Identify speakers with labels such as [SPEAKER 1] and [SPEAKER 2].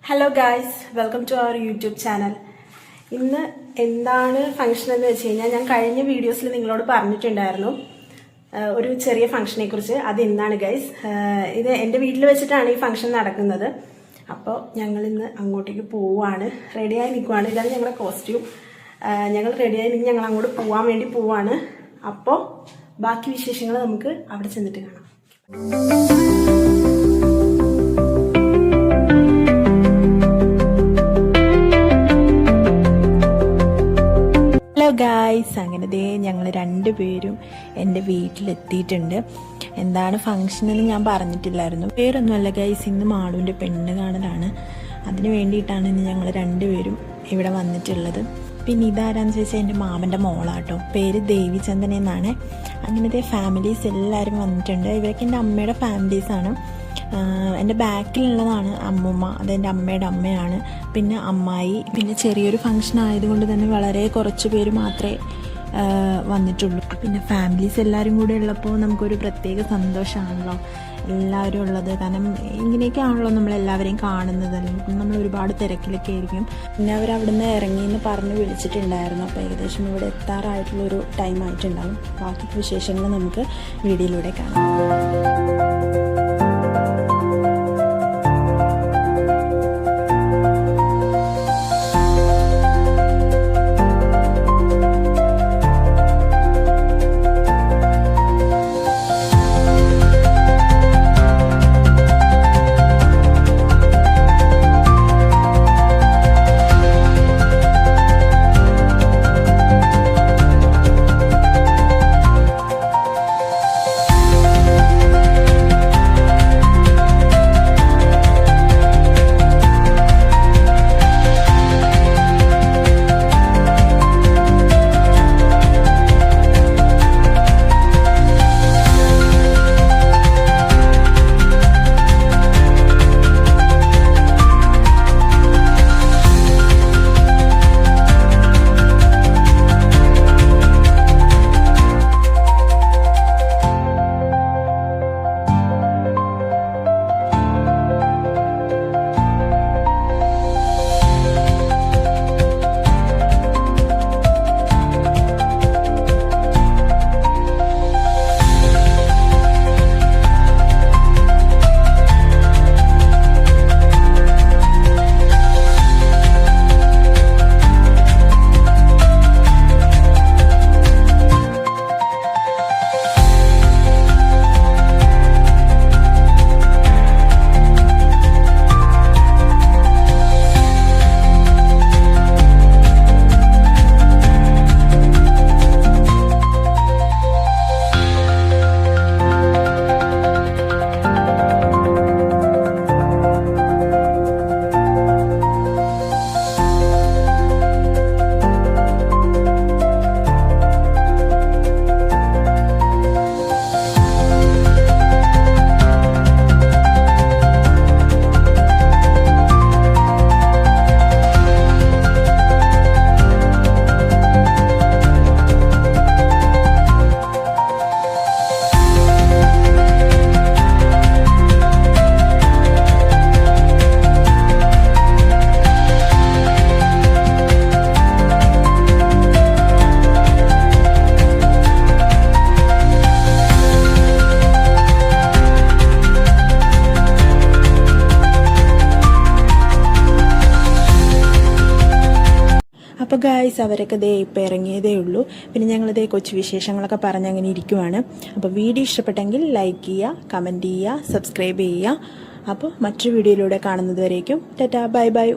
[SPEAKER 1] Hello guys, welcome to our YouTube channel. ഇന്ന് എന്താണ് function എന്ന് വെച്ച് കഴിഞ്ഞാൽ ഞാൻ കഴിഞ്ഞ വീഡിയോസിൽ നിങ്ങളോട് പറഞ്ഞിട്ടുണ്ടായിരുന്നു ഒരു ചെറിയ ഫംഗ്ഷനെ കുറിച്ച്. അത് ഇന്നാണ് ഗൈസ്. ഇത് എൻ്റെ വീട്ടിൽ വെച്ചിട്ടാണ് ഈ ഫംഗ്ഷൻ നടക്കുന്നത്. അപ്പോൾ ഞങ്ങൾ ഇന്ന് അങ്ങോട്ടേക്ക് പോവുകയാണ്, റെഡിയായി നിൽക്കുവാണ്. ഇതാണ് ഞങ്ങളുടെ കോസ്റ്റ്യൂം. ഞങ്ങൾ റെഡിയായി നിൽക്കി ഞങ്ങൾ അങ്ങോട്ട് പോകാൻ വേണ്ടി പോവാണ്. അപ്പോൾ ബാക്കി വിശേഷങ്ങൾ നമുക്ക് അവിടെ ചെന്നിട്ട് കാണാം. ഗായ്സ്, അങ്ങനെ ഞങ്ങൾ രണ്ടുപേരും എൻ്റെ വീട്ടിലെത്തിയിട്ടുണ്ട്. എന്താണ് ഫംഗ്ഷൻ എന്ന് ഞാൻ പറഞ്ഞിട്ടില്ലായിരുന്നു. വേറൊന്നുമല്ല ഗായ്സ്, ഇന്ന് മാളുവിൻ്റെ പെണ്ണ് കാണലാണ്. അതിന് വേണ്ടിയിട്ടാണ് ഇന്ന് ഞങ്ങൾ രണ്ടുപേരും ഇവിടെ വന്നിട്ടുള്ളത്. പിന്നെ ഇതാരാന്ന് ചോദിച്ചാൽ എൻ്റെ മാമൻ്റെ മോളാട്ടോ. പേര് ദേവിചന്ദന എന്നാണ്. അങ്ങനത്തെ ഫാമിലീസ് എല്ലാവരും വന്നിട്ടുണ്ട്. ഇവരൊക്കെ എൻ്റെ അമ്മയുടെ ഫാമിലീസാണ്. എൻ്റെ ബാക്കിലുള്ളതാണ് അമ്മുമ്മ, അതെൻ്റെ അമ്മയുടെ അമ്മയാണ്. പിന്നെ അമ്മായി. പിന്നെ ചെറിയൊരു ഫംഗ്ഷൻ ആയതുകൊണ്ട് തന്നെ വളരെ കുറച്ച് പേര് മാത്രമേ വന്നിട്ടുള്ളൂ. പിന്നെ ഫാമിലീസ് എല്ലാവരും കൂടെ ഉള്ളപ്പോൾ നമുക്കൊരു പ്രത്യേക സന്തോഷമാണല്ലോ എല്ലാവരും ഉള്ളത്. കാരണം ഇങ്ങനെയൊക്കെ ആണല്ലോ നമ്മളെല്ലാവരെയും കാണുന്നത്. അല്ലെങ്കിൽ നമ്മൾ ഒരുപാട് തിരക്കിലൊക്കെ ആയിരിക്കും. പിന്നെ അവരവിടുന്ന് ഇറങ്ങിയെന്ന് പറഞ്ഞ് വിളിച്ചിട്ടുണ്ടായിരുന്നു. അപ്പോൾ ഏകദേശം ഇവിടെ എത്താറായിട്ടുള്ളൊരു ടൈം ആയിട്ടുണ്ടാകും. ബാക്കി വിശേഷങ്ങൾ നമുക്ക് വീഡിയോയിലൂടെ കാണാം. അപ്പോൾ ഗായ്സ്, അവരൊക്കെ ഇപ്പോൾ ഇറങ്ങിയതേ ഉള്ളൂ. പിന്നെ ഞങ്ങളിതേ കൊച്ചു വിശേഷങ്ങളൊക്കെ പറഞ്ഞ് അങ്ങനെ ഇരിക്കുവാണ്. അപ്പോൾ വീഡിയോ ഇഷ്ടപ്പെട്ടെങ്കിൽ ലൈക്ക് ചെയ്യുക, കമൻറ്റ് ചെയ്യുക, സബ്സ്ക്രൈബ് ചെയ്യുക. അപ്പോൾ മറ്റൊരു വീഡിയോയിലൂടെ കാണുന്നത് വരേക്കും ടാറ്റാ, ബൈ ബൈ.